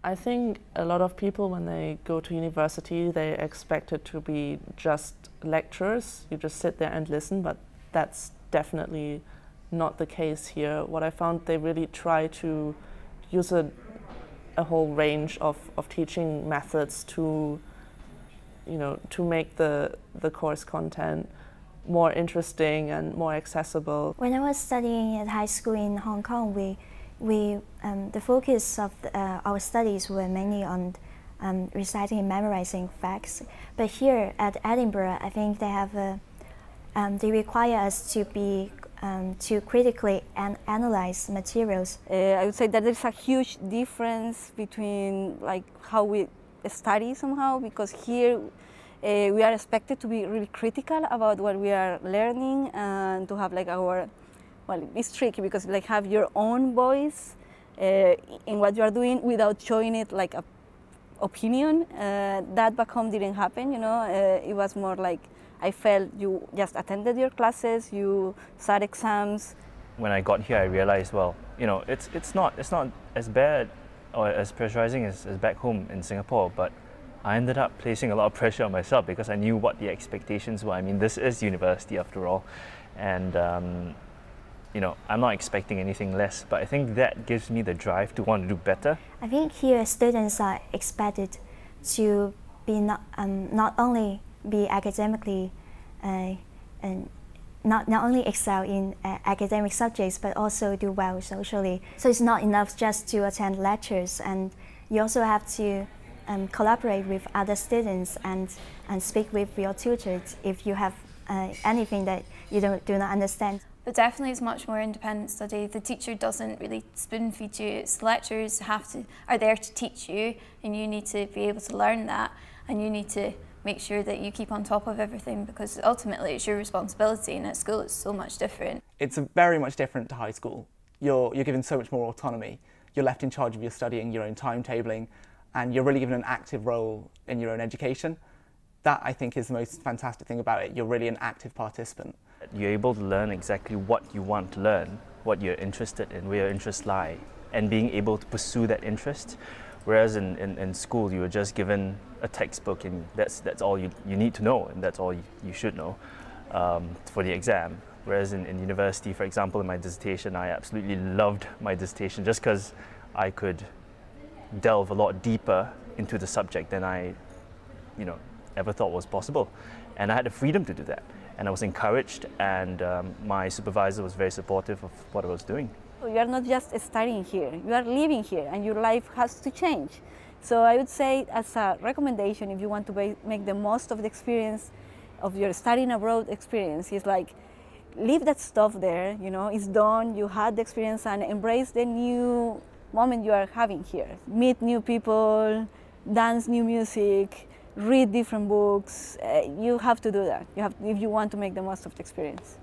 I think a lot of people, when they go to university, they expect it to be just lectures. You just sit there and listen, but that's definitely not the case here. What I found, they really try to use a whole range of teaching methods to, to make the course content more interesting and more accessible. When I was studying at high school in Hong Kong, the focus of our studies were mainly on reciting and memorizing facts. But here at Edinburgh, I think they have they require us to critically analyze materials. I would say that there's a huge difference between how we study somehow, because here we are expected to be really critical about what we are learning and to have well, it's tricky because have your own voice in what you are doing without showing it like a opinion. That back home didn't happen, it was more like I felt you just attended your classes, you sat exams. When I got here, I realized, well, it's not as bad or as pressurizing as back home in Singapore, but I ended up placing a lot of pressure on myself because I knew what the expectations were. I mean, this is university after all, and I'm not expecting anything less, but I think that gives me the drive to want to do better. I think here students are expected to be not only be academically and not only excel in academic subjects, but also do well socially. So it's not enough just to attend lectures, and you also have to collaborate with other students and speak with your tutors if you have anything that you do not understand. But definitely it's much more independent study. The teacher doesn't really spoon feed you. It's the lecturers are there to teach you, and you need to be able to learn that, and you need to make sure that you keep on top of everything, because ultimately it's your responsibility, and at school it's so much different. It's very much different to high school. You're given so much more autonomy. You're left in charge of your studying, your own timetabling, and you're really given an active role in your own education. That, I think, is the most fantastic thing about it. You're really an active participant. You're able to learn exactly what you want to learn, what you're interested in, where your interests lie, and being able to pursue that interest. Whereas in school, you were just given a textbook, and that's all you need to know, and that's all you should know for the exam. Whereas in university, for example, in my dissertation, I absolutely loved my dissertation just because I could delve a lot deeper into the subject than I ever thought was possible. And I had the freedom to do that. And I was encouraged, and my supervisor was very supportive of what I was doing. You are not just studying here, you are living here, and your life has to change. So I would say, as a recommendation, if you want to make the most of the experience of your studying abroad experience, is leave that stuff there, it's done, you had the experience, and embrace the new moment you are having here. Meet new people, dance new music, read different books. You have to do that if you want to make the most of the experience.